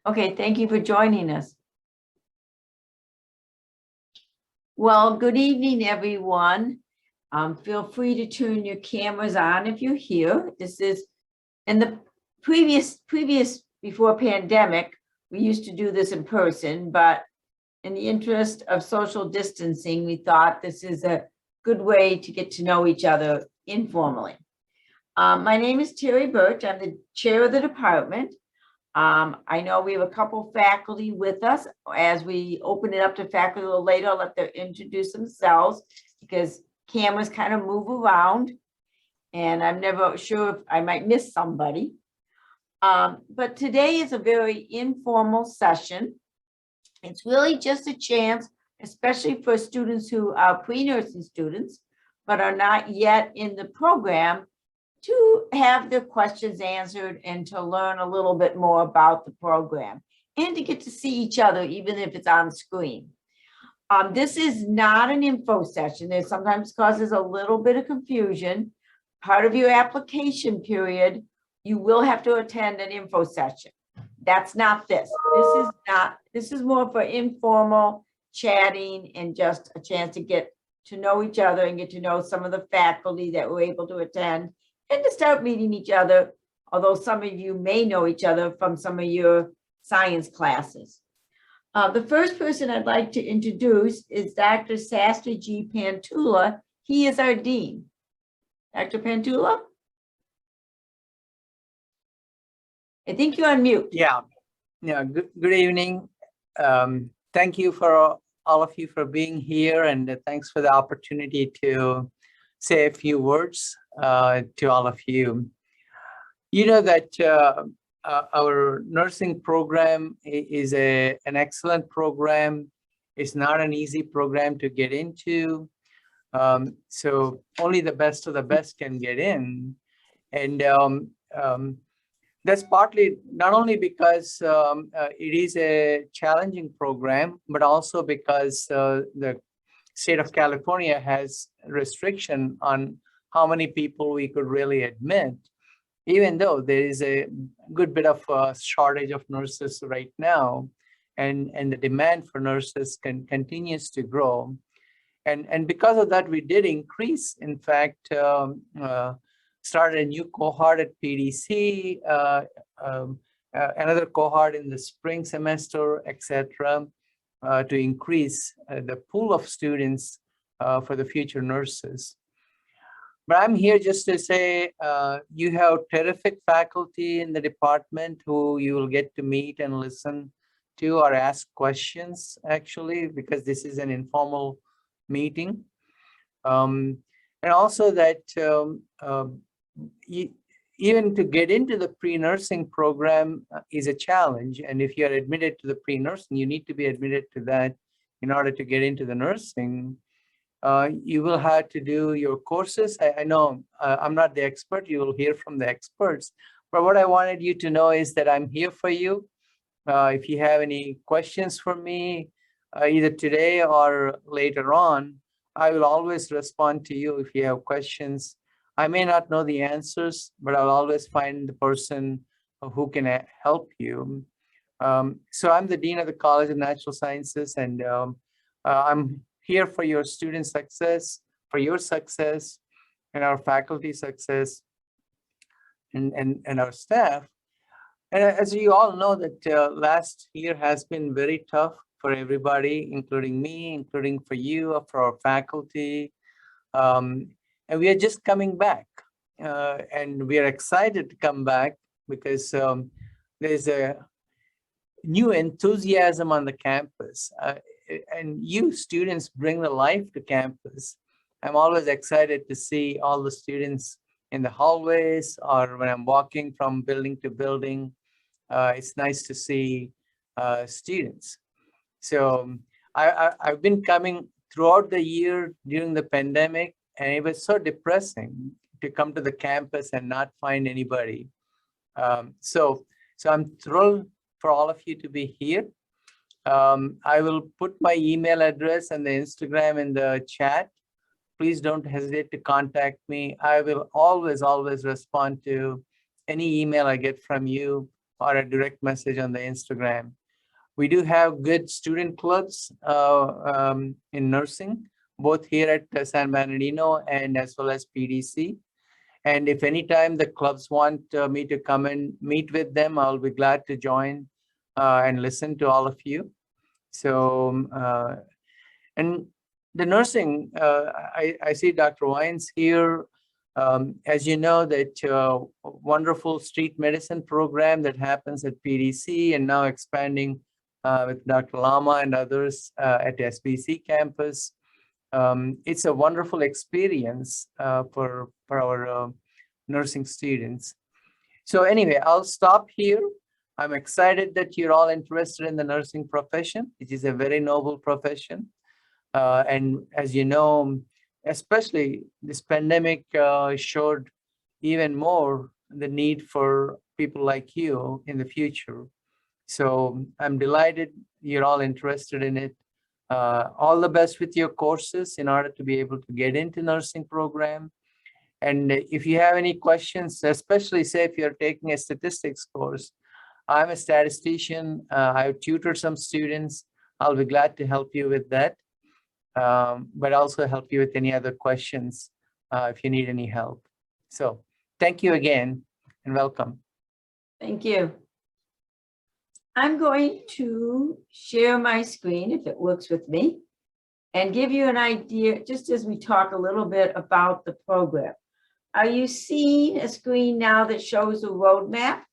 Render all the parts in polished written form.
Okay, thank you for joining us. Well, good evening, everyone. Feel free to turn your cameras on if you're here. This is in the previous before pandemic, we used to do this in person, but in the interest of social distancing, we thought this is a good way to get to know each other informally. My name is Terry Burch. I'm the chair of the department. I know we have a couple faculty with us. As we open it up to faculty a little later, I'll let them introduce themselves because cameras kind of move around and I'm never sure if I might miss somebody. But today is a very informal session. It's really just a chance, especially for students who are pre-nursing students, but are not yet in the program, to have their questions answered and to learn a little bit more about the program and to get to see each other, even if it's on screen. This is not an info session. It sometimes causes a little bit of confusion. Part of your application period, you will have to attend an info session. That's not this. This is more for informal chatting and just a chance to get to know each other and get to know some of the faculty that were able to attend and to start meeting each other, although some of you may know each other from some of your science classes. The first person I'd like to introduce is Dr. Sastry G. Pantula. He is our dean. Dr. Pantula? I think you're on mute. Yeah. Good evening. Thank you for all of you for being here, and thanks for the opportunity to say a few words to all of you. You know that our nursing program is an excellent program. It's not an easy program to get into. So only the best of the best can get in. And that's partly not only because it is a challenging program, but also because the state of California has restriction on how many people we could really admit, even though there is a good bit of a shortage of nurses right now, and the demand for nurses continues to grow. And because of that, we did increase, in fact, started a new cohort at PDC, another cohort in the spring semester, etc., to increase the pool of students for the future nurses. But I'm here just to say you have terrific faculty in the department who you will get to meet and listen to or ask questions, actually, because this is an informal meeting. And also that even to get into the pre-nursing program is a challenge. And if you're admitted to the pre-nursing, you need to be admitted to that in order to get into the nursing. You will have to do your courses. I know I'm not the expert. You will hear from the experts. But what I wanted you to know is that I'm here for you. If you have any questions for me, either today or later on, I will always respond to you if you have questions. I may not know the answers, but I'll always find the person who can help you. So I'm the Dean of the College of Natural Sciences, and I'm here for your student success, for your success, and our faculty success, and our staff. And as you all know, that last year has been very tough for everybody, including me, including for you, for our faculty. And we are just coming back. And we are excited to come back because there's a new enthusiasm on the campus. And you students bring the life to campus. I'm always excited to see all the students in the hallways or when I'm walking from building to building. It's nice to see students. So I've been coming throughout the year during the pandemic, and it was so depressing to come to the campus and not find anybody. So I'm thrilled for all of you to be here. I will put my email address and the Instagram in the chat. Please don't hesitate to contact me. I will always respond to any email I get from you. or a direct message on the Instagram. We do have good student clubs in nursing, both here at San Bernardino and as well as PDC. And if anytime the clubs want me to come and meet with them, I'll be glad to join and listen to all of you. So, and the nursing, I see Dr. Nguyen's here. As you know, that wonderful street medicine program that happens at PDC and now expanding with Dr. Lama and others at SBC campus. It's a wonderful experience for our nursing students. So anyway, I'll stop here. I'm excited that you're all interested in the nursing profession. It is a very noble profession. And as you know, especially this pandemic showed even more the need for people like you in the future. So I'm delighted you're all interested in it. All the best with your courses in order to be able to get into nursing program. And if you have any questions, especially say if you're taking a statistics course, I'm a statistician. I've tutored some students. I'll be glad to help you with that. But also help you with any other questions if you need any help. So thank you again and welcome. Thank you. I'm going to share my screen if it works with me and give you an idea, just as we talk a little bit about the program. Are you seeing a screen now that shows a roadmap?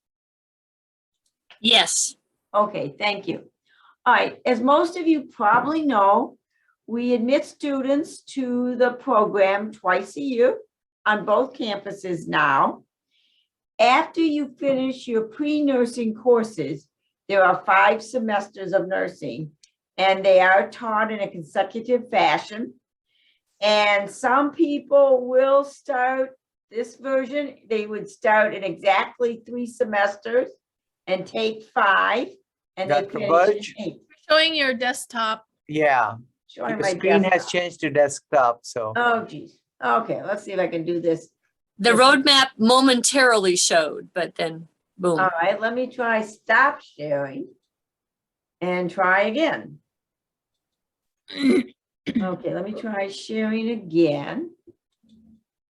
Yes. Okay, thank you. All right, as most of you probably know, we admit students to the program twice a year on both campuses now. After you finish your pre-nursing courses, there are 5 semesters of nursing, and they are taught in a consecutive fashion. And some people will start this version. They would start in exactly 3 semesters and take 5, and they Dr. finish Burch? in 8. Showing your desktop. Yeah, Showing your my screen has desktop. changed to desktop. So Oh, geez. Okay, let's see if I can do this. The roadmap momentarily showed, but then boom. All right, let me try stop sharing and try again. Okay, let me try sharing again.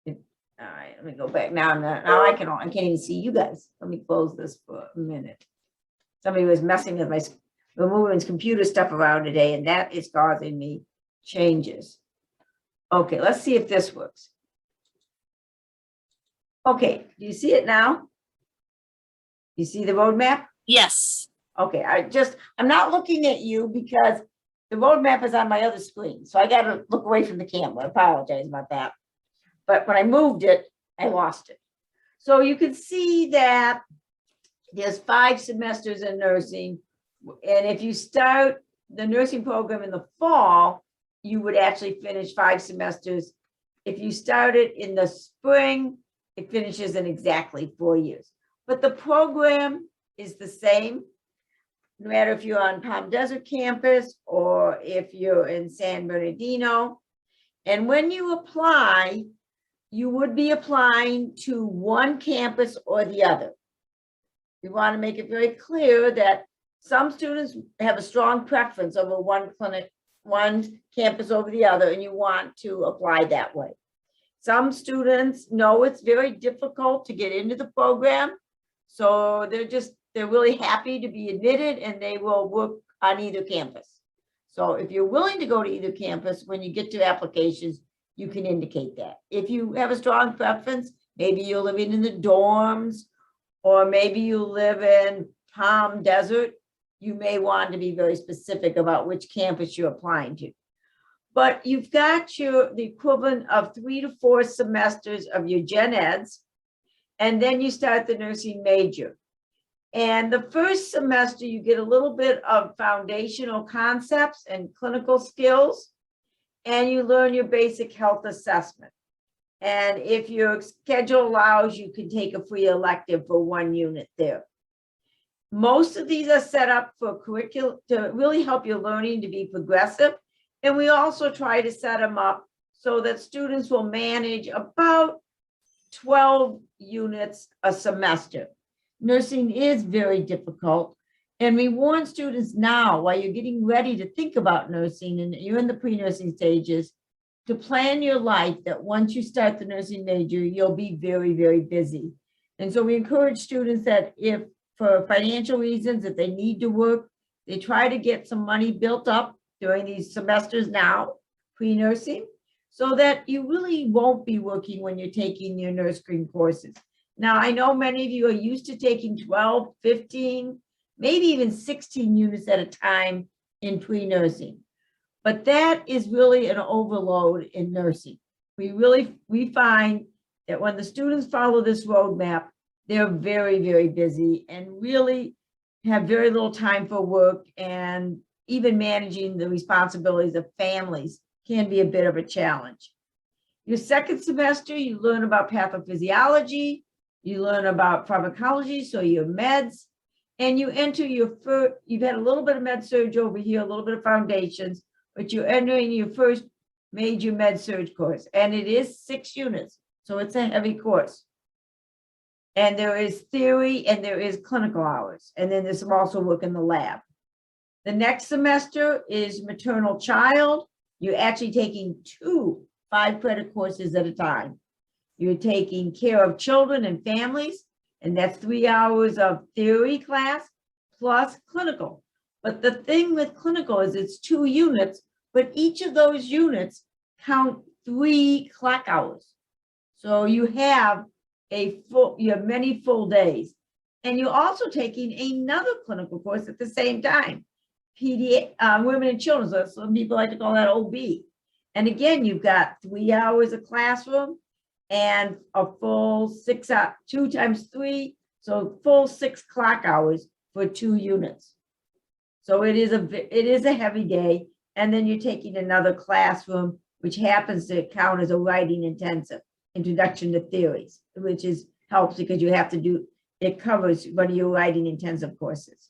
All right, let me go back now. Now I can't even see you guys. Let me close this for a minute. Somebody was messing with my moving computer stuff around today, and that is causing me changes. Okay, let's see if this works. Okay, do you see it now? You see the roadmap? Yes. Okay, I'm not looking at you because the roadmap is on my other screen. So I got to look away from the camera. I apologize about that. But when I moved it, I lost it. So you can see that there's 5 semesters in nursing. And if you start the nursing program in the fall, you would actually finish 5 semesters. If you start it in the spring, it finishes in exactly 4 years. But the program is the same, no matter if you're on Palm Desert campus or if you're in San Bernardino. And when you apply, you would be applying to one campus or the other. We want to make it very clear that some students have a strong preference over one campus over the other, and you want to apply that way. Some students know it's very difficult to get into the program, so they're really happy to be admitted, and they will work on either campus. So if you're willing to go to either campus, when you get to applications, you can indicate that. If you have a strong preference, maybe you're living in the dorms, or maybe you live in Palm Desert, you may want to be very specific about which campus you're applying to. But you've got the equivalent of 3 to 4 semesters of your gen eds, and then you start the nursing major. And the first semester, you get a little bit of foundational concepts and clinical skills, and you learn your basic health assessment. And if your schedule allows, you can take a free elective for 1 unit there. Most of these are set up for curriculum to really help your learning to be progressive. And we also try to set them up so that students will manage about 12 units a semester. nursing is very difficult. And we warn students now, while you're getting ready to think about nursing and you're in the pre-nursing stages, to plan your life that once you start the nursing major, you'll be very, very busy. And so we encourage students that if for financial reasons, if they need to work, they try to get some money built up during these semesters now, pre-nursing, so that you really won't be working when you're taking your nurse screen courses. Now, I know many of you are used to taking 12, 15, maybe even 16 units at a time in pre-nursing. But that is really an overload in nursing. We find that when the students follow this roadmap, they're very, very busy and really have very little time for work, and even managing the responsibilities of families can be a bit of a challenge. Your second semester, you learn about pathophysiology, you learn about pharmacology, so your meds, and you enter your first, you've had a little bit of med surg over here, a little bit of foundations, but you're entering your first major med surg course, and it is 6 units, so it's a heavy course. And there is theory and there is clinical hours, and then there's some also work in the lab. The next semester is Maternal Child. You're actually taking 2 5-credit courses at a time. You're taking care of children and families, and that's 3 hours of theory class plus clinical. But the thing with clinical is it's 2 units, but each of those units count 3 clock hours. So you have many full days. And you're also taking another clinical course at the same time, women and children. So some people like to call that OB. And again, you've got 3 hours of classroom and a full 6 hours, 2 times 3, so full 6 clock hours for 2 units. So it is a heavy day. And then you're taking another classroom, which happens to count as a writing intensive, introduction to theories, which helps because you have to do, it covers one of your writing intensive courses.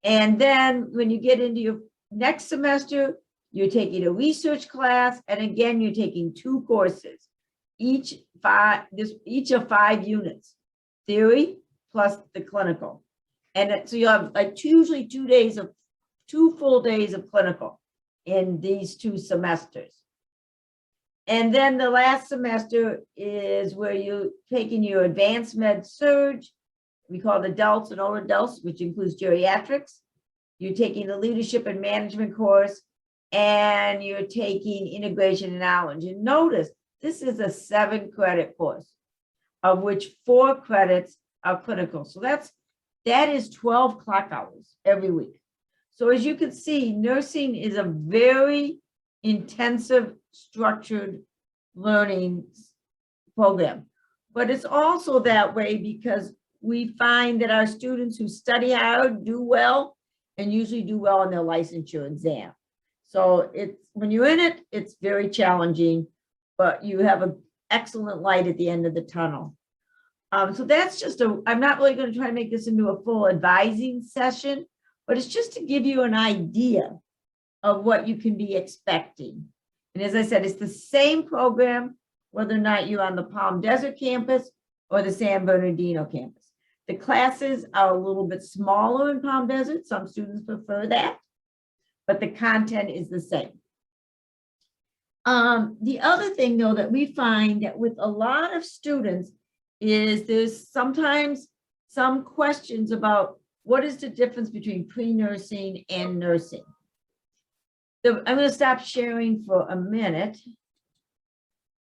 And then when you get into your next semester, you're taking a research class, and again, you're taking 2 courses, each of 5 units, theory plus the clinical. And so you have usually 2 full days of clinical in these 2 semesters. And then the last semester is where you're taking your advanced med surg. We call it adults and older adults, which includes geriatrics. You're taking the leadership and management course, and you're taking integration and knowledge. And notice, this is a 7-credit course, of which 4 credits are clinical. So that is 12 clock hours every week. So as you can see, nursing is a very intensive, structured learning program. But it's also that way because we find that our students who study hard do well, and usually do well in their licensure exam. So when you're in it, it's very challenging, but you have an excellent light at the end of the tunnel. So that's just I'm not really going to try to make this into a full advising session, but it's just to give you an idea of what you can be expecting. And as I said, it's the same program, whether or not you're on the Palm Desert campus or the San Bernardino campus. The classes are a little bit smaller in Palm Desert. Some students prefer that, but the content is the same. The other thing, though, that we find that with a lot of students is there's sometimes some questions about what is the difference between pre-nursing and nursing. I'm going to stop sharing for a minute.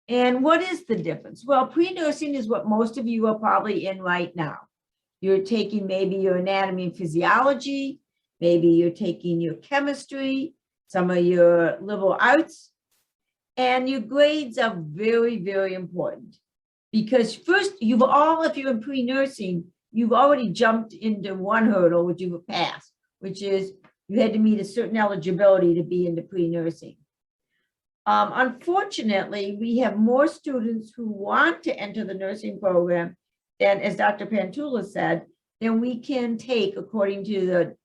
And what is the difference? Well, pre-nursing is what most of you are probably in right now. You're taking maybe your anatomy and physiology, maybe you're taking your chemistry, some of your liberal arts, and your grades are very, very important. Because first, if you're in pre-nursing, you've already jumped into one hurdle, which you've passed, which is you had to meet a certain eligibility to be into pre-nursing. Unfortunately, we have more students who want to enter the nursing program than, as Dr. Pantula said, than we can take according to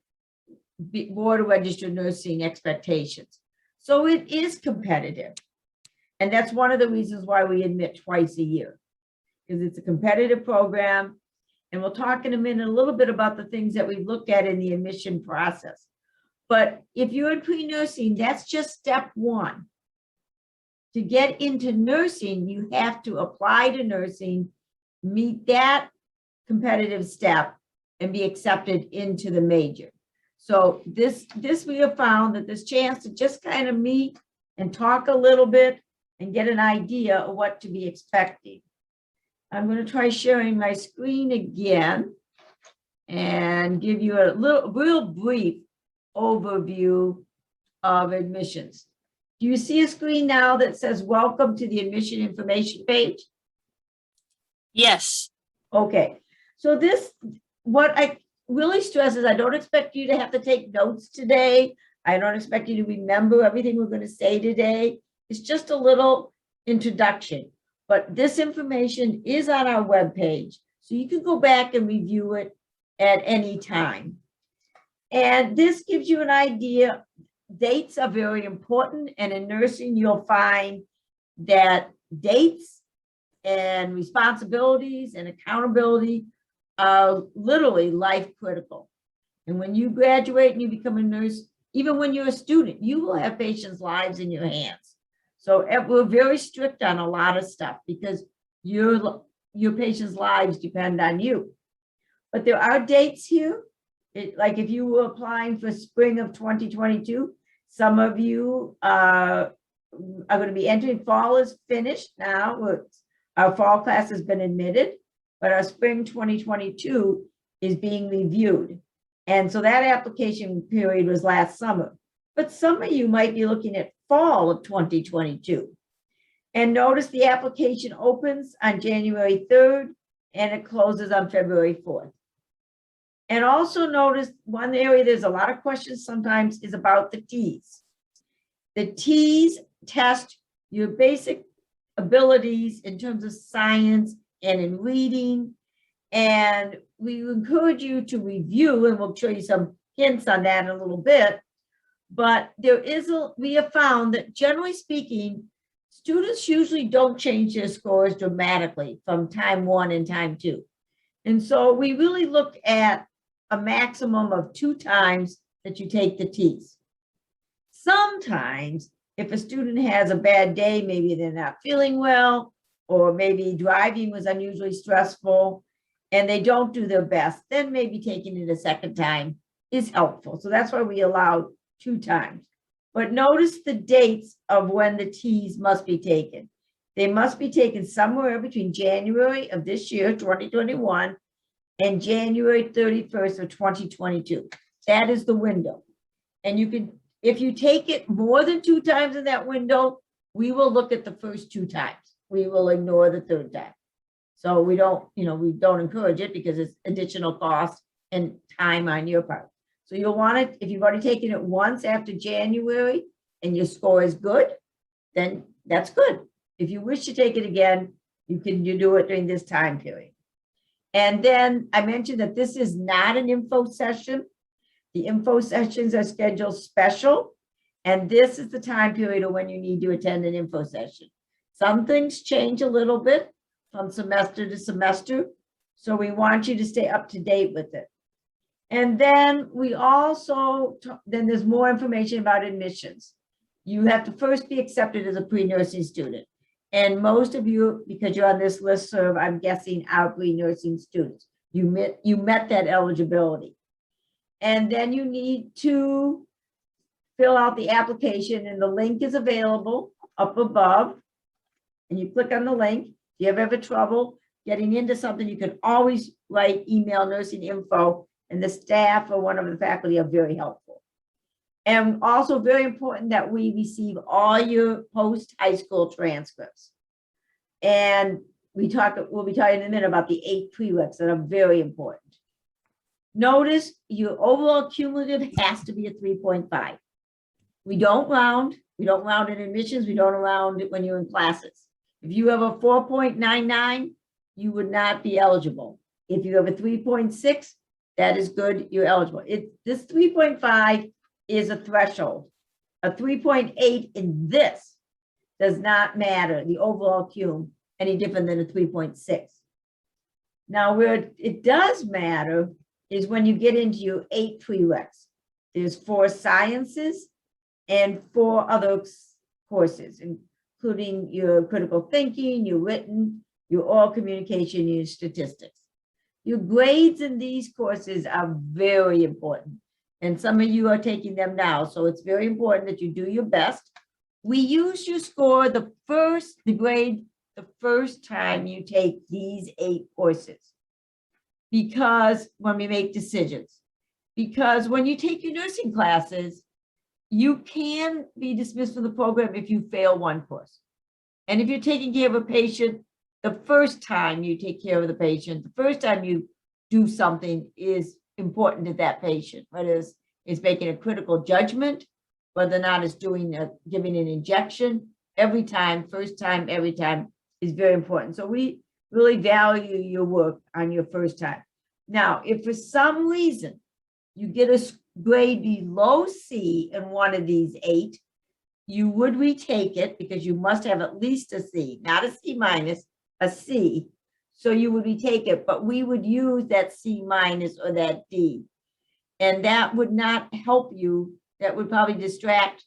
the Board of Registered Nursing expectations. So it is competitive. And that's one of the reasons why we admit twice a year, because it's a competitive program. And we'll talk in a minute a little bit about the things that we look at in the admission process. But if you're in pre-nursing, that's just step one. To get into nursing, you have to apply to nursing, meet that competitive step, and be accepted into the major. So this we have found that this chance to just kind of meet and talk a little bit and get an idea of what to be expecting. I'm going to try sharing my screen again and give you a real brief overview of admissions. Do you see a screen now that says welcome to the admission information page? Yes. Okay, so what I really stress is I don't expect you to have to take notes today. I don't expect you to remember everything we're going to say today. It's just a little introduction, but this information is on our webpage, so you can go back and review it at any time. And this gives you an idea. Dates are very important, and in nursing, you'll find that dates and responsibilities and accountability are literally life critical. And when you graduate and you become a nurse, even when you're a student, you will have patients' lives in your hands. So we're very strict on a lot of stuff because your patients' lives depend on you. But there are dates here. Like if you were applying for spring of 2022, some of you are going to be entering. Fall is finished now. Our fall class has been admitted, but our spring 2022 is being reviewed. And so that application period was last summer. But some of you might be looking at fall of 2022. And notice the application opens on January 3rd and it closes on February 4th. And also notice one area there's a lot of questions sometimes is about the T's. The T's test your basic abilities in terms of science and in reading. And we encourage you to review, and we'll show you some hints on that in a little bit. But we have found that generally speaking, students usually don't change their scores dramatically from time 1 and time 2. And so we really look at a maximum of 2 times that you take the T's. Sometimes if a student has a bad day, maybe they're not feeling well, or maybe driving was unusually stressful and they don't do their best, then maybe taking it a second time is helpful. So that's why we allow 2 times. But notice the dates of when the T's must be taken. They must be taken somewhere between January of this year, 2021, and January 31st of 2022. That is the window. And you can, if you take it more than 2 times in that window, we will look at the first 2 times. We will ignore the 3rd time. So we don't encourage it because it's additional cost and time on your part. So you'll want it, if you've already taken it once after January and your score is good, then that's good. If you wish to take it again, you do it during this time period. And then I mentioned that this is not an info session. The info sessions are scheduled special, and this is the time period of when you need to attend an info session. Some things change a little bit from semester to semester, so we want you to stay up to date with it. And then we also, then there's more information about admissions. You have to first be accepted as a pre-nursing student. And most of you, because you're on this listserv, I'm guessing are pre-nursing students. You met that eligibility. And then you need to fill out the application, and the link is available up above. And you click on the link. If you have ever trouble getting into something, you can always email nursing info, and the staff or one of the faculty are very helpful. And also very important that we receive all your post-high school transcripts. And we'll be talking in a minute about the 8 prereqs that are very important. Notice your overall cumulative has to be a 3.5. We don't round. We don't round in admissions. We don't round it when you're in classes. If you have a 4.99, you would not be eligible. If you have a 3.6, that is good, you're eligible. This 3.5 is a threshold. A 3.8 in this does not matter, the overall cum, any different than a 3.6. Now, where it does matter is when you get into your 8 prereqs. There's 4 sciences and 4 other courses, including your critical thinking, your written, your oral communication, your statistics. Your grades in these courses are very important. And some of you are taking them now, so it's very important that you do your best. We use your score the grade the first time you take these 8 courses, because when we make decisions, because when you take your nursing classes, you can be dismissed from the program if you fail one course. And if you're taking care of a patient, the first time you take care of the patient, the first time you do something is important to that patient, whether it's making a critical judgment, whether or not it's giving an injection. Every time, first time, every time is very important. So we really value your work on your first time. Now, if for some reason you get a grade below C in one of these 8, you would retake it because you must have at least a C, not a C minus, a C. So you would retake it, but we would use that C minus or that D. And that would not help you. That would probably distract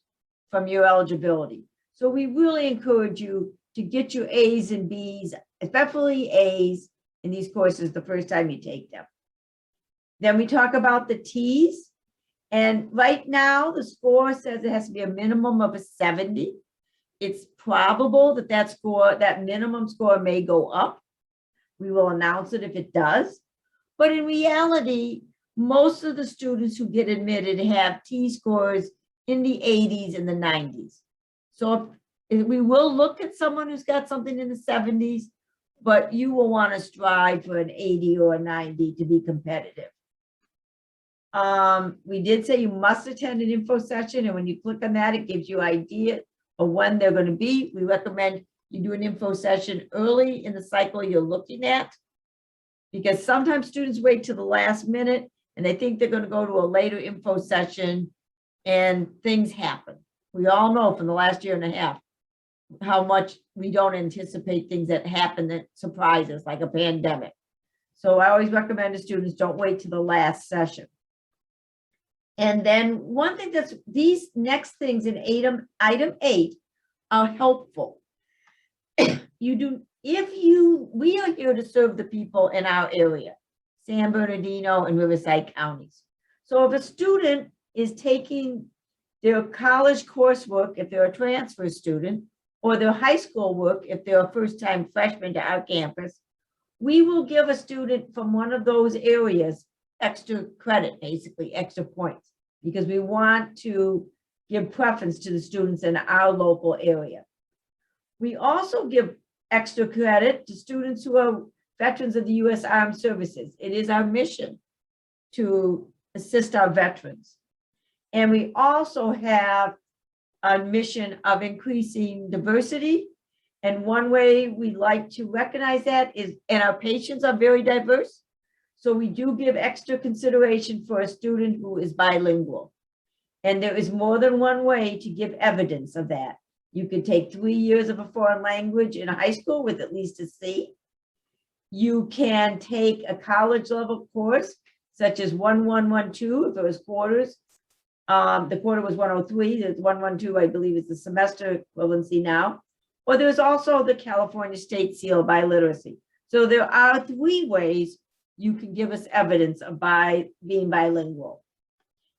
from your eligibility. So we really encourage you to get your A's and B's, especially A's in these courses the first time you take them. Then we talk about the T's. And right now the score says it has to be a minimum of a 70. It's probable that that minimum score may go up. We will announce it if it does. But in reality, most of the students who get admitted have T scores in the 80s and the 90s. So if we will look at someone who's got something in the 70s, but you will want to strive for an 80 or a 90 to be competitive. We did say you must attend an info session, and when you click on that, it gives you an idea of when they're going to be. We recommend you do an info session early in the cycle you're looking at, because sometimes students wait till the last minute and they think they're going to go to a later info session and things happen. We all know from the last year and a half how much we don't anticipate things that happen that surprise us, like a pandemic. So I always recommend to students, don't wait till the last session. And then one thing that's, these next things in item 8 are helpful. We are here to serve the people in our area, San Bernardino and Riverside counties. So if a student is taking their college coursework, if they're a transfer student, or their high school work, if they're a first-time freshman to our campus, we will give a student from one of those areas extra credit, basically extra points, because we want to give preference to the students in our local area. We also give extra credit to students who are veterans of the U.S. Armed Services. It is our mission to assist our veterans. And we also have a mission of increasing diversity. And one way we like to recognize that is, and our patients are very diverse, so we do give extra consideration for a student who is bilingual. And there is more than one way to give evidence of that. You could take 3 years of a foreign language in high school with at least a C. You can take a college level course, such as 1112, if it was quarters. The quarter was 103, there's 112, I believe is the semester equivalency now. Or there's also the California State Seal by literacy. So there are 3 ways you can give us evidence of being bilingual.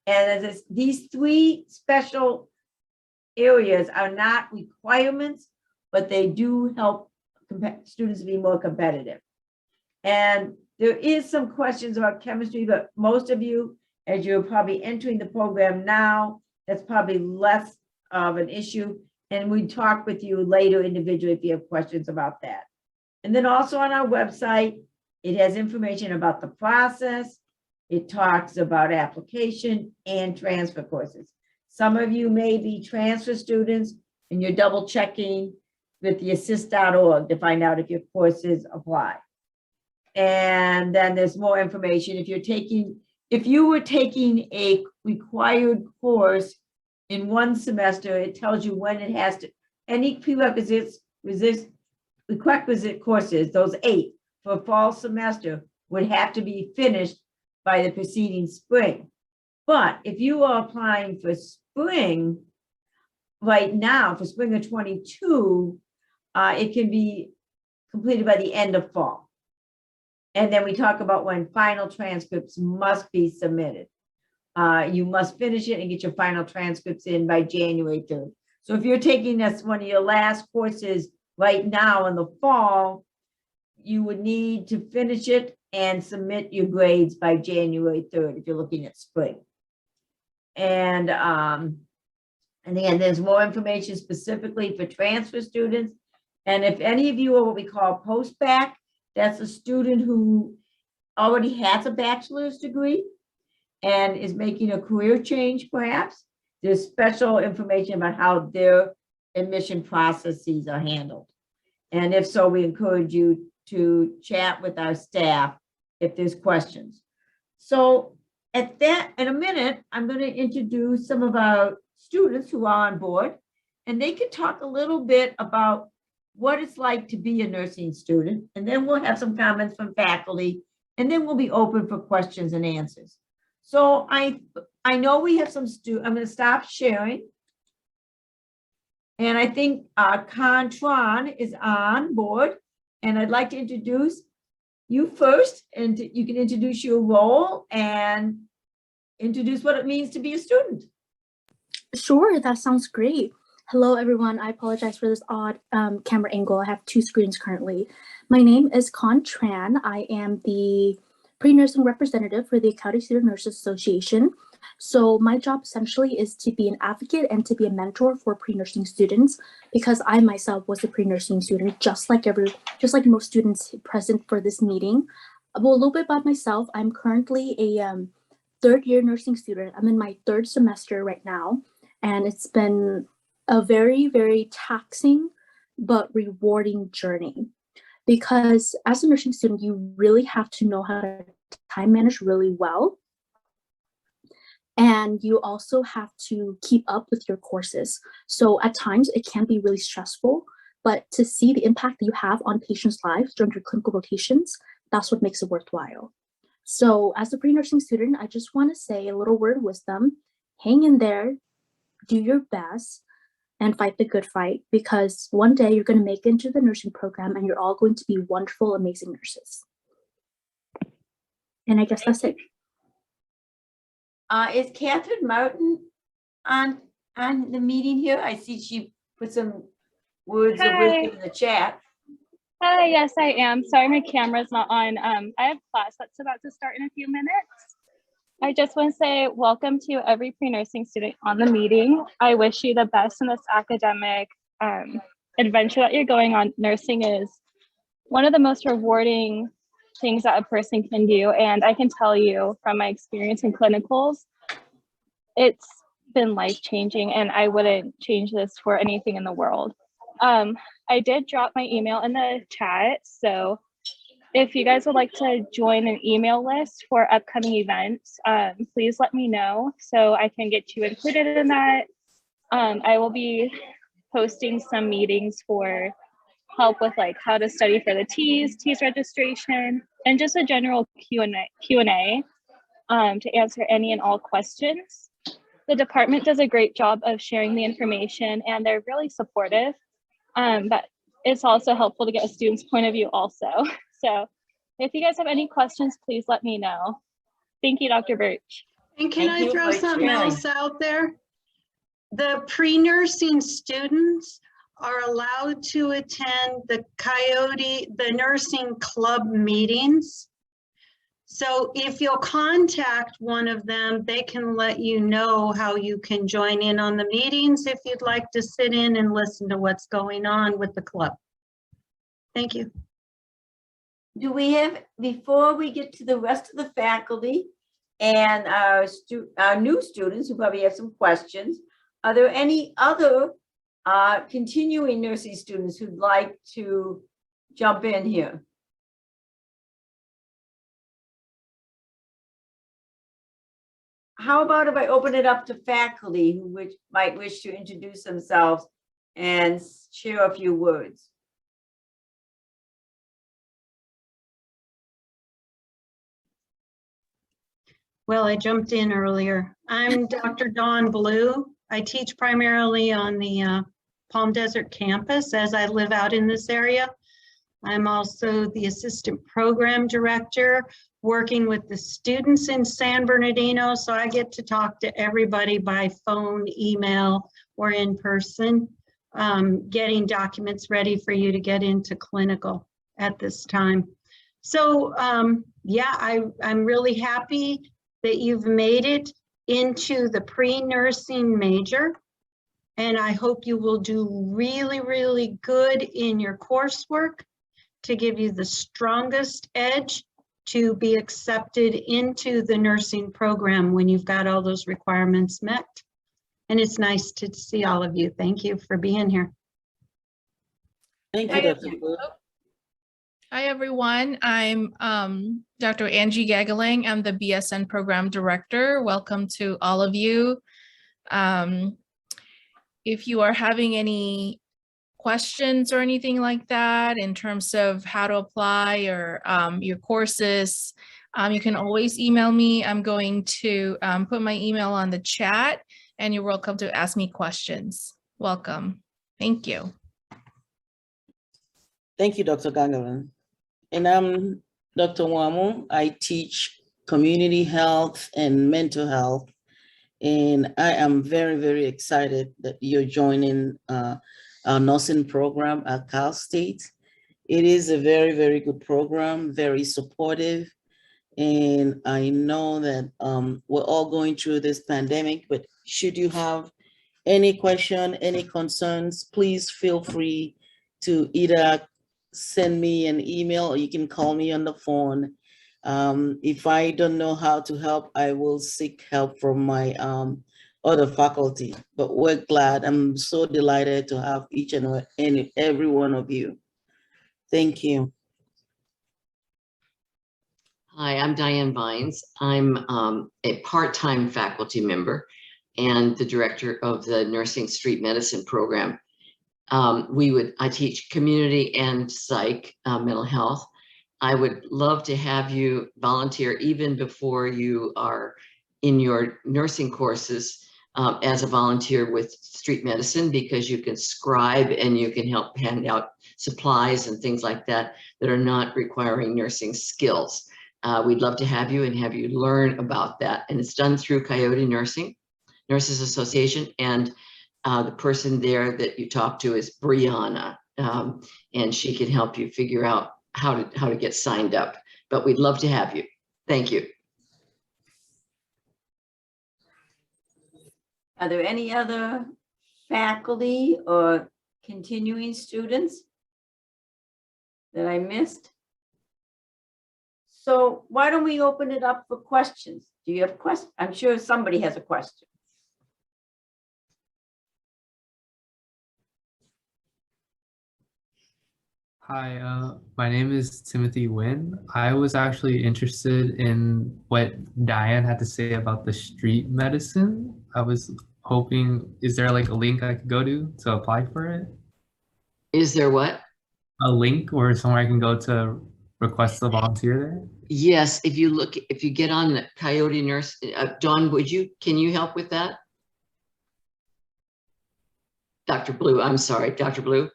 And as these 3 special areas are not requirements, but they do help students be more competitive. And there is some questions about chemistry, but most of you, as you're probably entering the program now, that's probably less of an issue. And we talk with you later individually if you have questions about that. And then also on our website, it has information about the process. It talks about application and transfer courses. Some of you may be transfer students and you're double checking with the assist.org to find out if your courses apply. And then there's more information. If you were taking a required course in one semester, it tells you when it has to, any prerequisite courses, those 8 for fall semester would have to be finished by the preceding spring. But if you are applying for spring right now, for spring of 22, it can be completed by the end of fall. And then we talk about when final transcripts must be submitted. You must finish it and get your final transcripts in by January 3rd. So if you're taking this one of your last courses right now in the fall, you would need to finish it and submit your grades by January 3rd if you're looking at spring. And again, there's more information specifically for transfer students. And if any of you are what we call post-bac, that's a student who already has a bachelor's degree and is making a career change perhaps, there's special information about how their admission processes are handled. And if so, we encourage you to chat with our staff if there's questions. So at that, in a minute, I'm going to introduce some of our students who are on board, and they can talk a little bit about what it's like to be a nursing student. And then we'll have some comments from faculty, and then we'll be open for questions and answers. So I know we have some students. I'm going to stop sharing. And I think Con Tron is on board. And I'd like to introduce you first, and you can introduce your role and introduce what it means to be a student. Sure, that sounds great. Hello, everyone. I apologize for this odd camera angle. I have two screens currently. My name is Con Tran. I am the pre-nursing representative for the Coyote Student Nurses Association. So my job essentially is to be an advocate and to be a mentor for pre-nursing students, because I myself was a pre-nursing student, just like most students present for this meeting. Well, a little bit about myself. I'm currently a third-year nursing student. I'm in my third semester right now, and it's been a very, very taxing but rewarding journey. Because as a nursing student, you really have to know how to time manage really well. And you also have to keep up with your courses. So at times it can be really stressful, but to see the impact that you have on patients' lives during your clinical rotations, that's what makes it worthwhile. So as a pre-nursing student, I just want to say a little word of wisdom: hang in there, do your best, and fight the good fight, because one day you're going to make it into the nursing program and you're all going to be wonderful, amazing nurses. And I guess that's it. Is Catherine Martin on the meeting here? I see she put some words of wisdom in the chat. Hi, yes, I am. Sorry, my camera's not on. I have class that's about to start in a few minutes. I just want to say welcome to every pre-nursing student on the meeting. I wish you the best in this academic adventure that you're going on. Nursing is one of the most rewarding things that a person can do. And I can tell you from my experience in clinicals, it's been life-changing, and I wouldn't change this for anything in the world. I did drop my email in the chat, so if you guys would like to join an email list for upcoming events, please let me know so I can get you included in that. I will be hosting some meetings for help with like how to study for the TEAS registration, and just a general Q&A to answer any and all questions. The department does a great job of sharing the information, and they're really supportive. But it's also helpful to get a student's point of view also. So if you guys have any questions, please let me know. Thank you, Dr. Burch. And can I throw something else out there? The pre-nursing students are allowed to attend the nursing club meetings. So if you'll contact one of them, they can let you know how you can join in on the meetings if you'd like to sit in and listen to what's going on with the club. Thank you. Do we have, before we get to the rest of the faculty and our new students who probably have some questions, are there any other continuing nursing students who'd like to jump in here? How about if I open it up to faculty who might wish to introduce themselves and share a few words? Well, I jumped in earlier. I'm Dr. Dawn Blue. I teach primarily on the Palm Desert campus as I live out in this area. I'm also the Assistant Program Director working with the students in San Bernardino. So I get to talk to everybody by phone, email, or in person, getting documents ready for you to get into clinical at this time. So yeah, I'm really happy that you've made it into the pre-nursing major. And I hope you will do really, really good in your coursework to give you the strongest edge to be accepted into the nursing program when you've got all those requirements met. And it's nice to see all of you. Thank you for being here. Thank you, Dr. Blue. Hi, everyone. I'm Dr. Angie Gagalang. I'm the BSN Program Director. Welcome to all of you. If you are having any questions or anything like that in terms of how to apply or your courses, you can always email me. I'm going to put my email on the chat, and you're welcome to ask me questions. Welcome. Thank you. Thank you, Dr. Gagalang. And I'm Dr. Wamu. I teach community health and mental health. And I am very, very excited that you're joining our nursing program at Cal State. It is a very, very good program, very supportive. And I know that we're all going through this pandemic, but should you have any question, any concerns, please feel free to either send me an email or you can call me on the phone. If I don't know how to help, I will seek help from my other faculty, but we're glad. I'm so delighted to have each and every one of you. Thank you. Hi, I'm Diane Vines. I'm a part-time faculty member and the director of the Nursing Street Medicine program. I teach community and psych, mental health. I would love to have you volunteer even before you are in your nursing courses as a volunteer with street medicine, because you can scribe and you can help hand out supplies and things like that that are not requiring nursing skills. We'd love to have you and have you learn about that. And it's done through Coyote Nurses Association. And the person there that you talk to is Brianna, and she can help you figure out how to get signed up. But we'd love to have you. Thank you. Are there any other faculty or continuing students that I missed? So why don't we open it up for questions? Do you have questions? I'm sure somebody has a question. Hi, my name is Timothy Nguyen. I was actually interested in what Diane had to say about the street medicine. I was hoping, is there like a link I could go to apply for it? Is there what? A link or somewhere I can go to request a volunteer there? Yes, if you get on the Coyote Nurse, Dawn, can you help with that? Dr. Blue, I'm sorry, Dr. Blue.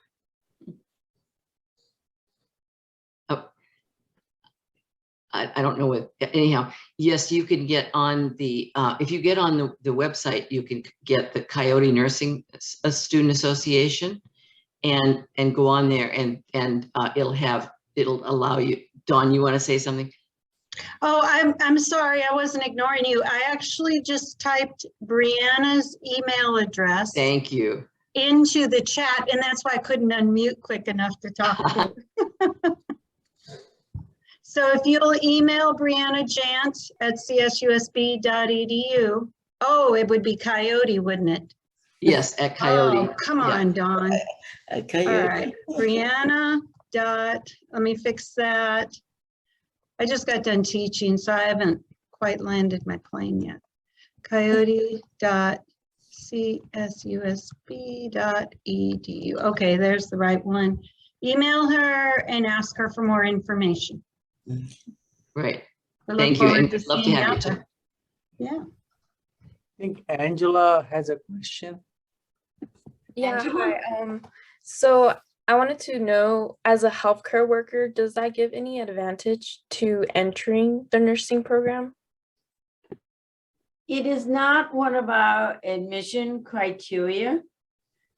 I don't know what, anyhow, yes, you can get on the, if you get on the website, you can get the Coyote Nursing Student Association and go on there and it'll allow you. Dawn, you want to say something? Oh, I'm sorry, I wasn't ignoring you. I actually just typed Brianna's email address. Thank you. Into the chat, and that's why I couldn't unmute quick enough to talk to you. So if you'll email Brianna Jant at csusb.edu, oh, it would be Coyote, wouldn't it? Yes, at Coyote. Oh, come on, Dawn. Okay. All right, Brianna dot, let me fix that. I just got done teaching, so I haven't quite landed my plane yet. Coyote.csusb.edu. Okay, there's the right one. Email her and ask her for more information. Right. I look Thank you, forward and to love to seeing have you out too. there. Yeah. I think Angela has a question. Yeah, Angela? hi. So I wanted to know, as a healthcare worker, does that give any advantage to entering the nursing program? It is not one of our admission criteria.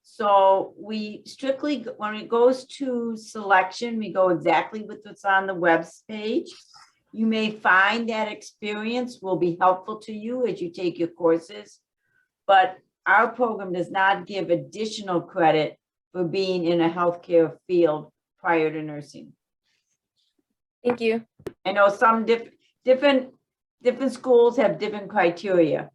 So we strictly, when it goes to selection, we go exactly with what's on the web page. You may find that experience will be helpful to you as you take your courses, but our program does not give additional credit for being in a healthcare field prior to nursing. Thank you. I know some different schools have different criteria,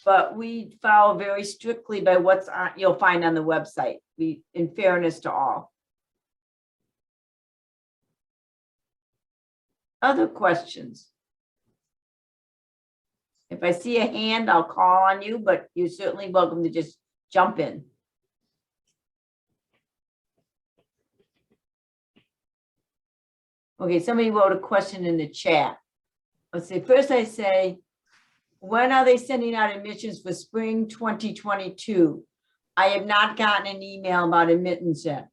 but we follow very strictly by what's on, you'll find on the website, in fairness to all. Other questions? If I see a hand, I'll call on you, but you're certainly welcome to just jump in. Okay, somebody wrote a question in the chat. Let's see, first I say, when are they sending out admissions for spring 2022? I have not gotten an email about admittance yet.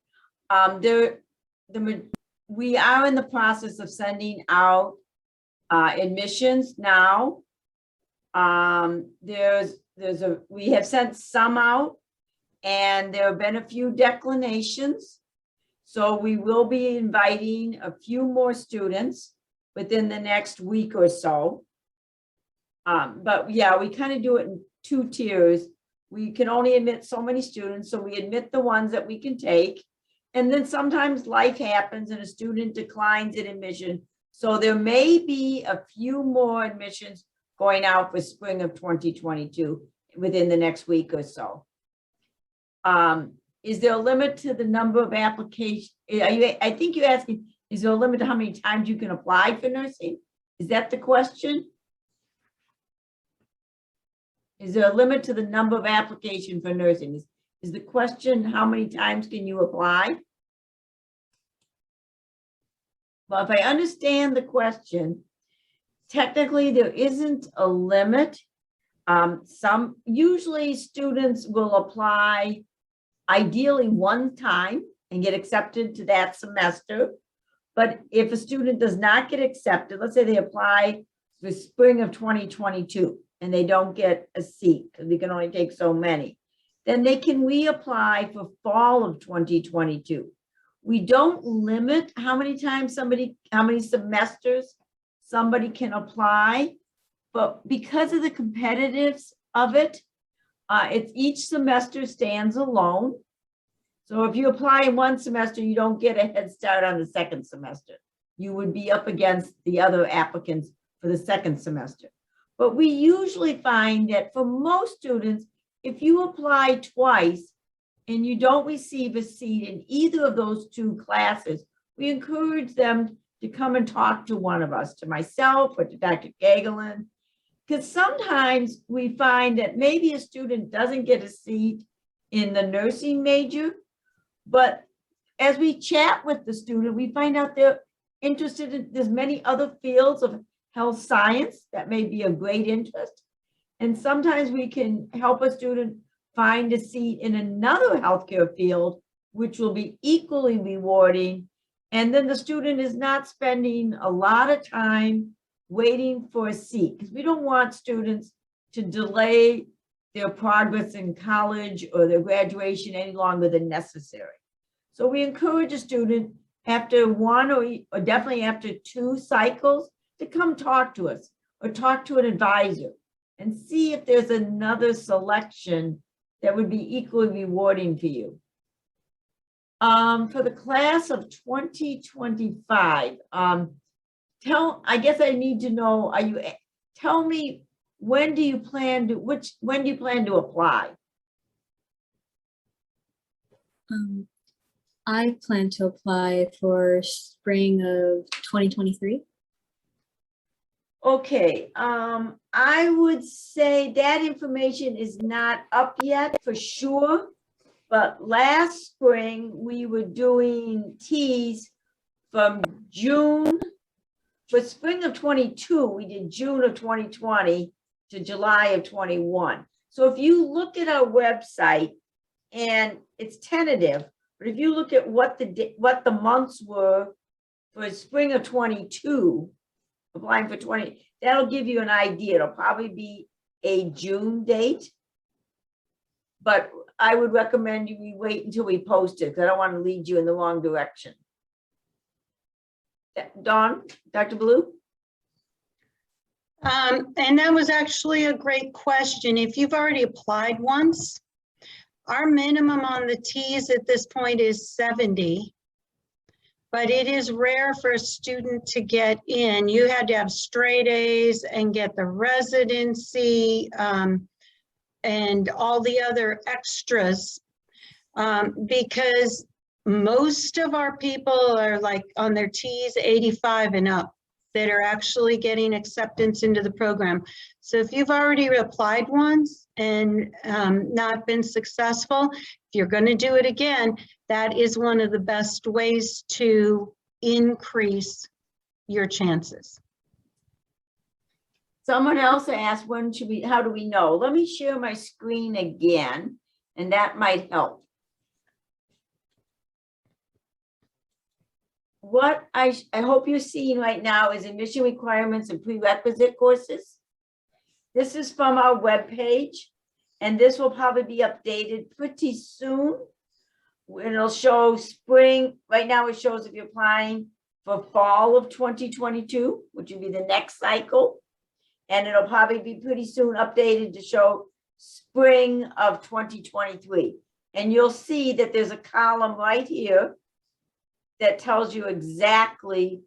We are in the process of sending out admissions now. We have sent some out, and there have been a few declinations. So we will be inviting a few more students within the next week or so. But yeah, we kind of do it in 2 tiers. We can only admit so many students, so we admit the ones that we can take. And then sometimes life happens and a student declines an admission. So there may be a few more admissions going out for spring of 2022 within the next week or so. Is there a limit to the number of applications? I think you're asking, is there a limit to how many times you can apply for nursing? Is that the question? Is there a limit to the number of applications for nursing? Is the question, how many times can you apply? Well, if I understand the question, technically there isn't a limit. Usually students will apply ideally 1 time and get accepted to that semester. But if a student does not get accepted, let's say they apply for spring of 2022 and they don't get a seat because we can only take so many, then they can reapply for fall of 2022. We don't limit how many times how many semesters somebody can apply, but because of the competitiveness of it, it's each semester stands alone. So if you apply in 1 semester, you don't get a head start on the 2nd semester. You would be up against the other applicants for the 2nd semester. But we usually find that for most students, if you apply twice and you don't receive a seat in either of those 2 classes, we encourage them to come and talk to one of us, to myself or to Dr. Gagelin, because sometimes we find that maybe a student doesn't get a seat in the nursing major, but as we chat with the student, we find out they're interested in, there's many other fields of health science that may be of great interest. And sometimes we can help a student find a seat in another healthcare field, which will be equally rewarding. And then the student is not spending a lot of time waiting for a seat, because we don't want students to delay their progress in college or their graduation any longer than necessary. So we encourage a student after 1 or definitely after 2 cycles to come talk to us or talk to an advisor and see if there's another selection that would be equally rewarding for you. For the class of 2025, I guess I need to know, tell me, when do you plan to apply? I plan to apply for spring of 2023. Okay, I would say that information is not up yet for sure, but last spring we were doing T's from June. For spring of 22, we did June of 2020 to July of 21. So if you look at our website, and it's tentative, but if you look at what the months were for spring of 22, applying for 20, that'll give you an idea. It'll probably be a June date. But I would recommend we wait until we post it because I don't want to lead you in the wrong direction. Dawn, Dr. Blue? And that was actually a great question. If you've already applied once, our minimum on the T's at this point is 70. But it is rare for a student to get in. You had to have straight A's and get the residency and all the other extras because most of our people are like on their T's 85 and up that are actually getting acceptance into the program. So if you've already applied once and not been successful, if you're going to do it again, that is one of the best ways to increase your chances. Someone else asked, how do we know? Let me share my screen again, and that might help. What I hope you're seeing right now is admission requirements and prerequisite courses. This is from our webpage, and this will probably be updated pretty soon. It'll show spring. Right now it shows if you're applying for fall of 2022, which would be the next cycle. And it'll probably be pretty soon updated to show spring of 2023. And you'll see that there's a column right here that tells you exactly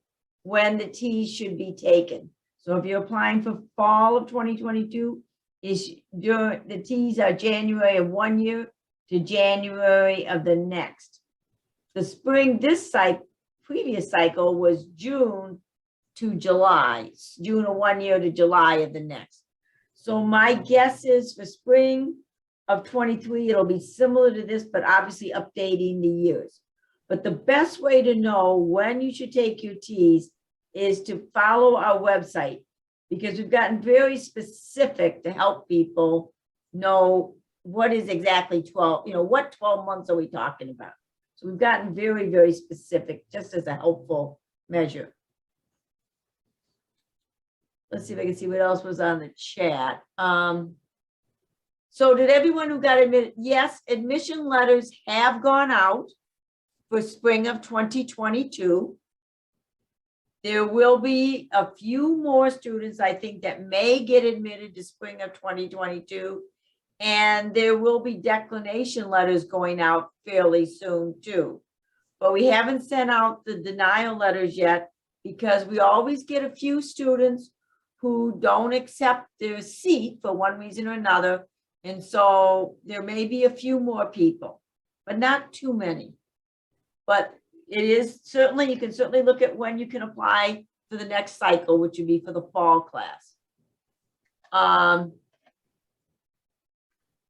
when the T's should be taken. So if you're applying for fall of 2022, the T's are January of one year to January of the next. The spring, previous cycle was June to July, June of one year to July of the next. So my guess is for spring of 23, it'll be similar to this, but obviously updating the years. But the best way to know when you should take your T's is to follow our website, because we've gotten very specific to help people know what is exactly 12, what 12 months are we talking about? So we've gotten very, very specific just as a helpful measure. Let's see if I can see what else was on the chat. So did everyone who got admitted? Yes, admission letters have gone out for spring of 2022. There will be a few more students, I think, that may get admitted to spring of 2022. And there will be declination letters going out fairly soon too. But we haven't sent out the denial letters yet because we always get a few students who don't accept their seat for one reason or another. And so there may be a few more people, but not too many. But it is certainly, you can certainly look at when you can apply for the next cycle, which would be for the fall class. And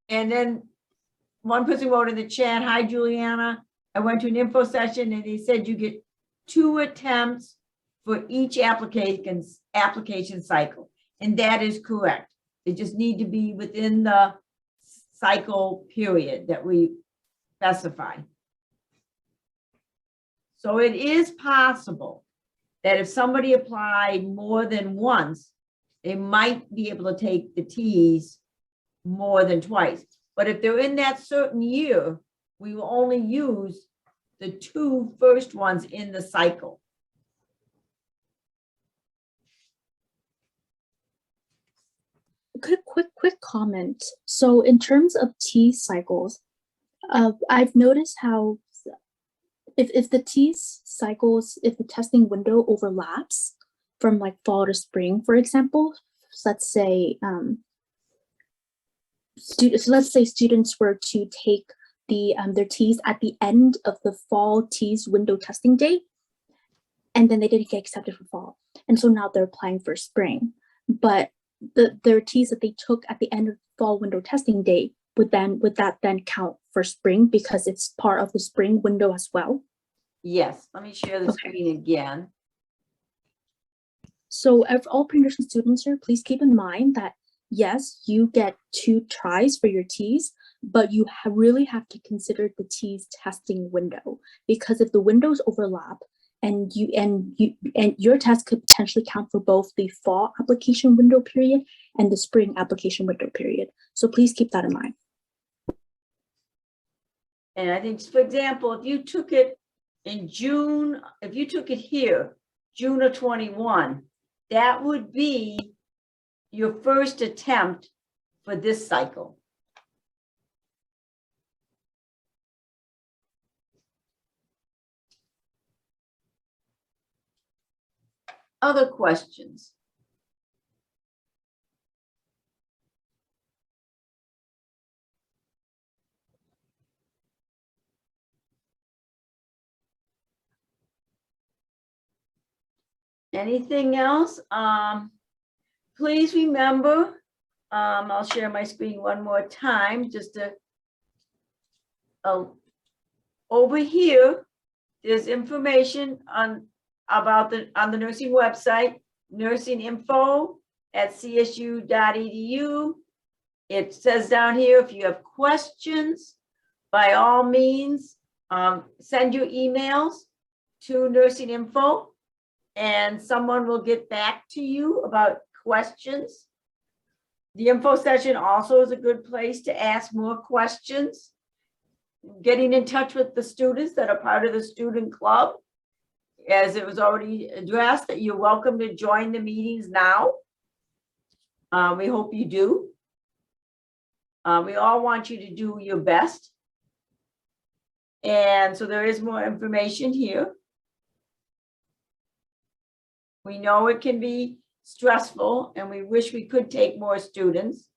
then one person wrote in the chat, hi, Juliana. I went to an info session and they said you get 2 attempts for each application cycle. And that is correct. They just need to be within the cycle period that we specify. So it is possible that if somebody applied more than once, they might be able to take the T's more than twice. But if they're in that certain year, we will only use the 2 first ones in the cycle. Quick comment. So in terms of T cycles, I've noticed how if the T cycles, if the testing window overlaps from like fall to spring, for example, so let's say students were to take their T's at the end of the fall T's window testing date, and then they didn't get accepted for fall, and so now they're applying for spring, but their T's that they took at the end of fall window testing date would that then count for spring because it's part of the spring window as well? Yes, let me share the screen again. So all pre-nursing students here, please keep in mind that yes, you get 2 tries for your T's, but you really have to consider the T's testing window, because if the windows overlap and your test could potentially count for both the fall application window period and the spring application window period. So please keep that in mind. And I think, for example, if you took it in June, if you took it here, June of 21, that would be your first attempt for this cycle. Other questions? Anything else? Please remember, I'll share my screen one more time, just to, over here, there's information on the nursing website, nursing info at csu.edu. It says down here, if you have questions, by all means, send your emails to nursing info, and someone will get back to you about questions. The info session also is a good place to ask more questions. Getting in touch with the students that are part of the student club, as it was already addressed, that you're welcome to join the meetings now. We hope you do. We all want you to do your best. And so there is more information here. We know it can be stressful and we wish we could take more students,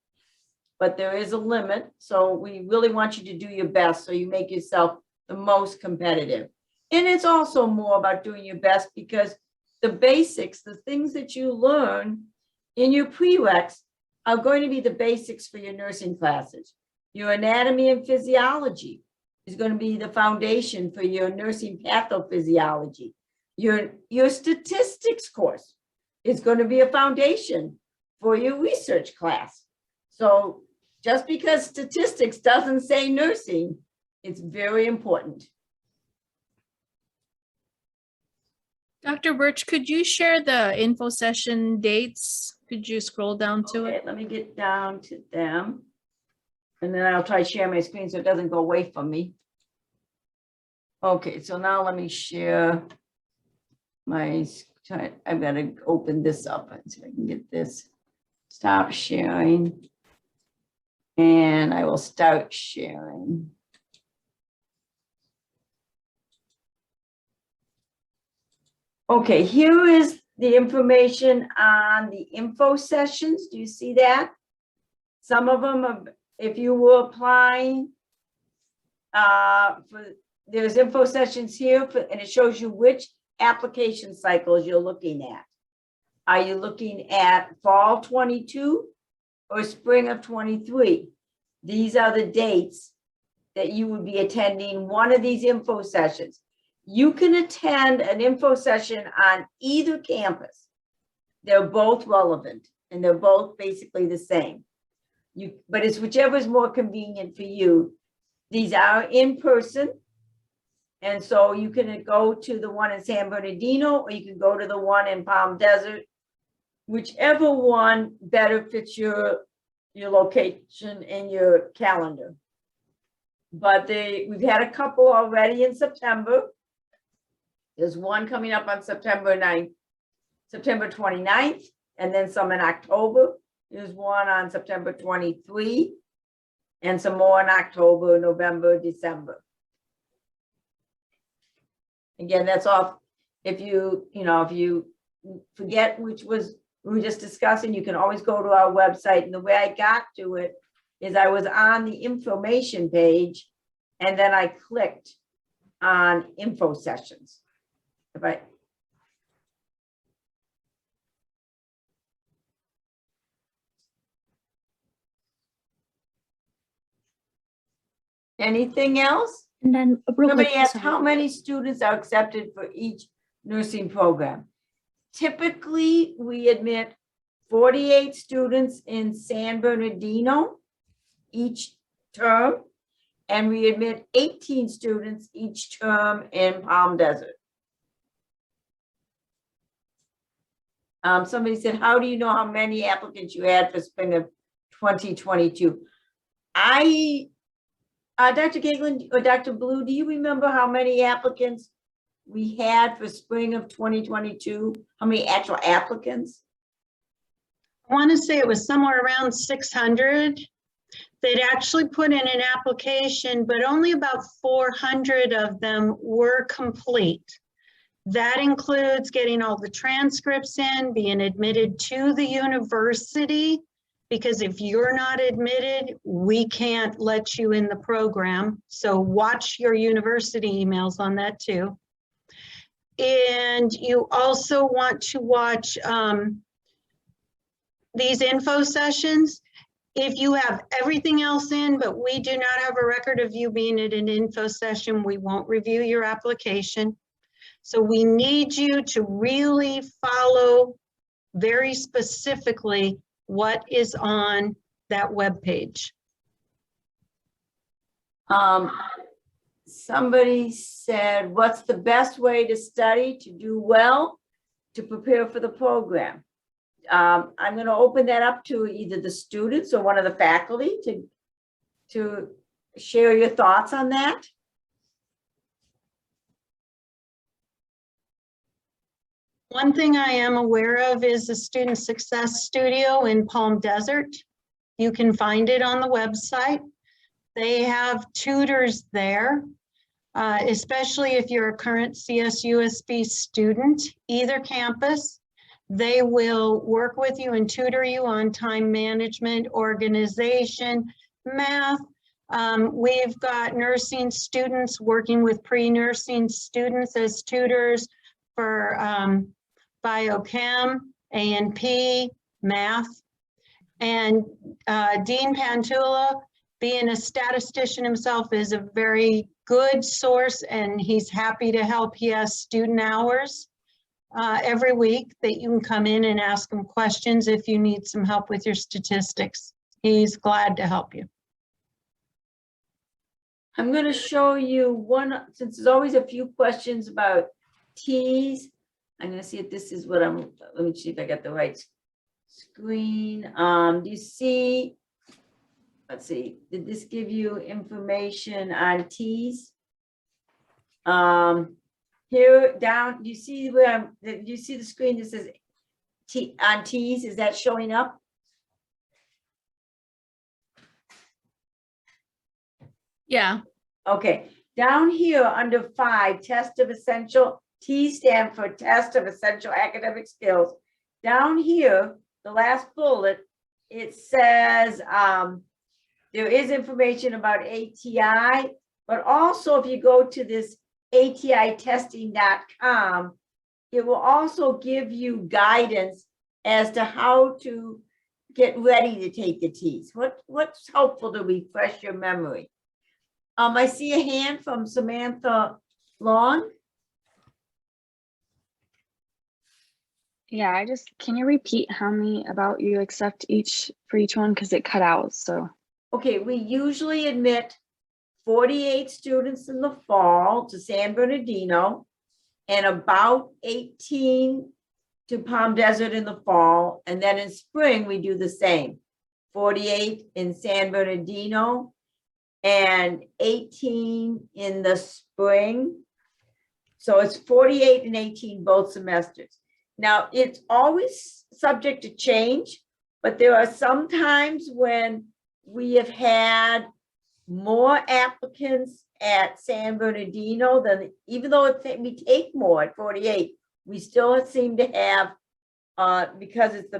but there is a limit. So we really want you to do your best so you make yourself the most competitive. And it's also more about doing your best, because the basics, the things that you learn in your prereqs are going to be the basics for your nursing classes. Your anatomy and physiology is going to be the foundation for your nursing pathophysiology. Your statistics course is going to be a foundation for your research class. So just because statistics doesn't say nursing, it's very important. Dr. Burch, could you share the info session dates? Could you scroll down to it? Let me get down to them. And then I'll try to share my screen so it doesn't go away from me. Okay, so now let me share my, I've got to open this up so I can get this. Stop sharing. And I will start sharing. Okay, here is the information on the info sessions. Do you see that? Some of them, are, if you were applying there's info sessions here, and it shows you which application cycles you're looking at. Are you looking at fall 22 or spring of 23? These are the dates that you would be attending one of these info sessions. You can attend an info session on either campus. They're both relevant and they're both basically the same. But it's whichever is more convenient for you. These are in person. And so you can go to the one in San Bernardino, or you can go to the one in Palm Desert, whichever one better fits your location and your calendar. But we've had a couple already in September. There's one coming up on September 29th, and then some in October. There's one on September 23, and some more in October, November, December. Again, that's off. If you forget which was we were just discussing, you can always go to our website. And the way I got to it is I was on the information page, and then I clicked on info sessions. Anything else? And then Somebody asked how many students are accepted for each nursing program. Typically, we admit 48 students in San Bernardino each term, and we admit 18 students each term in Palm Desert. Somebody said, how do you know how many applicants you had for spring of 2022? Dr. Gagland or Dr. Blue, do you remember how many applicants we had for spring of 2022? How many actual applicants? I want to say it was somewhere around 600. They'd actually put in an application, but only about 400 of them were complete. That includes getting all the transcripts in, being admitted to the university, because if you're not admitted, we can't let you in the program. So watch your university emails on that too. And you also want to watch these info sessions. If you have everything else in, but we do not have a record of you being at an info session, we won't review your application. So we need you to really follow very specifically what is on that webpage. Somebody said, what's the best way to study to do well to prepare for the program? I'm going to open that up to either the students or one of the faculty to share your thoughts on that. One thing I am aware of is the Student Success Studio in Palm Desert. You can find it on the website. They have tutors there, especially if you're a current CSUSB student, either campus. They will work with you and tutor you on time management, organization, math. We've got nursing students working with pre-nursing students as tutors for biochem, A&P, math. And Dean Pantula, being a statistician himself, is a very good source, and he's happy to help. He has student hours every week that you can come in and ask him questions if you need some help with your statistics. He's glad to help you. I'm going to show you one, since there's always a few questions about T's. I'm going to see if this is what let me see if I got the right screen. Do you see, let's see, did this give you information on T's? Here down, do you see where do you see the screen that says T on T's? Is that showing up? Yeah. Okay, down here under 5, test of essential, T stand for test of essential academic skills. Down here, the last bullet, it says there is information about ATI, but also if you go to this atitesting.com, it will also give you guidance as to how to get ready to take the T's. What's helpful to refresh your memory? I see a hand from Samantha Long. Yeah, can you repeat how many about you accept for each one? Because it cut out, so. Okay, we usually admit 48 students in the fall to San Bernardino and about 18 to Palm Desert in the fall. And then in spring, we do the same, 48 in San Bernardino and 18 in the spring. So it's 48 and 18 both semesters. Now, it's always subject to change, but there are some times when we have had more applicants at San Bernardino than, even though we take more at 48, we still seem to have, because it's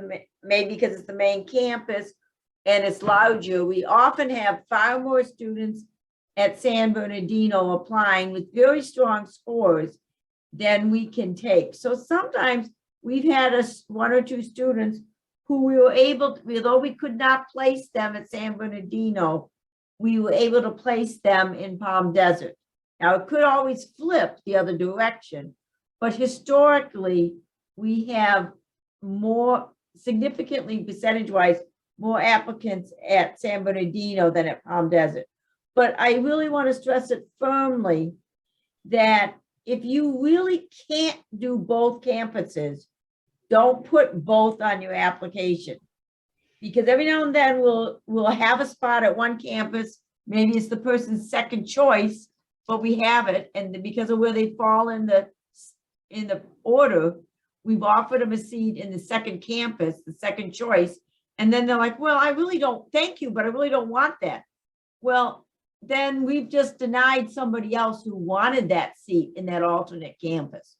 maybe because it's the main campus and it's larger, we often have far more students at San Bernardino applying with very strong scores than we can take. So sometimes we've had one or two students who we were able to, although we could not place them at San Bernardino, we were able to place them in Palm Desert. Now, it could always flip the other direction, but historically, we have more significantly percentage-wise more applicants at San Bernardino than at Palm Desert. But I really want to stress it firmly that if you really can't do both campuses, don't put both on your application. Because every now and then we'll have a spot at one campus, maybe it's the person's second choice, but we have it, and because of where they fall in the order, we've offered them a seat in the second campus, the second choice, and then they're like, well, I really don't, thank you, but I really don't want that. Well, then we've just denied somebody else who wanted that seat in that alternate campus.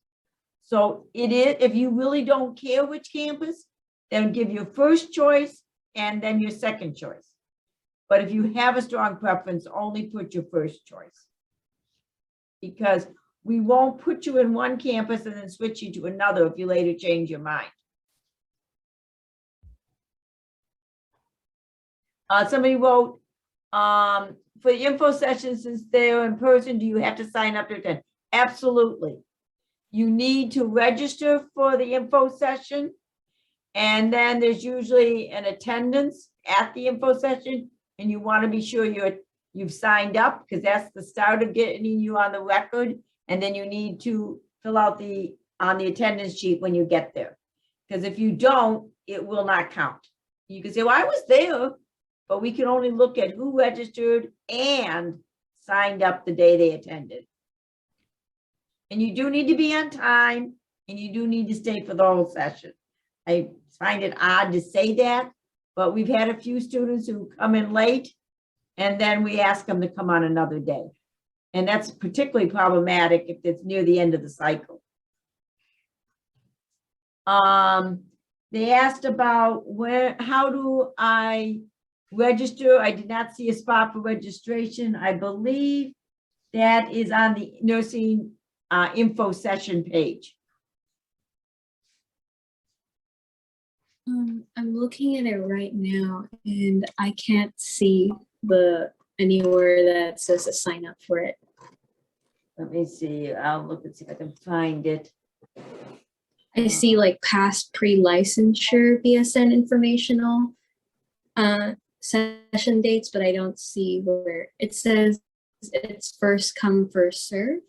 So it is, if you really don't care which campus, then give your first choice and then your second choice. But if you have a strong preference, only put your first choice. Because we won't put you in one campus and then switch you to another if you later change your mind. Somebody wrote, for the info session, since they're in person, do you have to sign up to attend? Absolutely. You need to register for the info session. And then there's usually an attendance at the info session. And you want to be sure you've signed up, because that's the start of getting you on the record. And then you need to fill out on the attendance sheet when you get there. Because if you don't, it will not count. You can say, well, I was there, but we can only look at who registered and signed up the day they attended. And you do need to be on time, and you do need to stay for the whole session. I find it odd to say that, but we've had a few students who come in late, and then we ask them to come on another day. And that's particularly problematic if it's near the end of the cycle. They asked about how do I register? I did not see a spot for registration. I believe that is on the nursing info session page. I'm looking at it right now and I can't see anywhere that says to sign up for it. Let me see. I'll look and see if I can find it. I see like past pre-licensure BSN informational session dates, but I don't see where it says it's first come, first serve.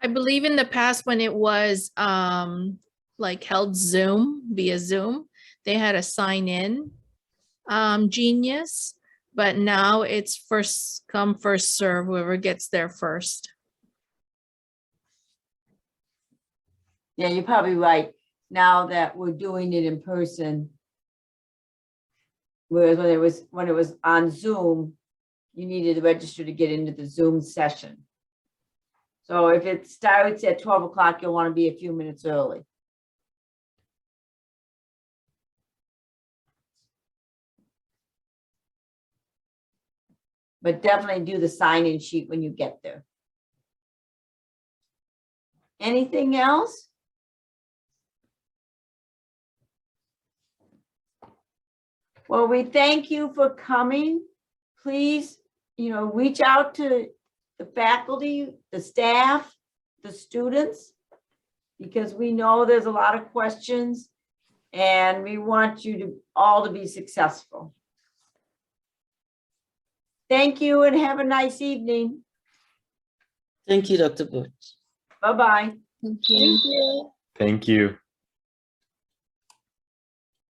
I believe in the past when it was like held via Zoom, they had a sign in genius, but now it's first come, first serve, whoever gets there first. Yeah, you're probably right. Now that we're doing it in person, whereas when it was on Zoom, you needed to register to get into the Zoom session. So if it starts at 12 o'clock, you'll want to be a few minutes early. But definitely do the sign-in sheet when you get there. Anything else? Well, we thank you for coming. Please, reach out to the faculty, the staff, the students, because we know there's a lot of questions and we want you all to be successful. Thank you and have a nice evening. Thank you, Dr. Burch. Bye-bye. Thank you. Thank you.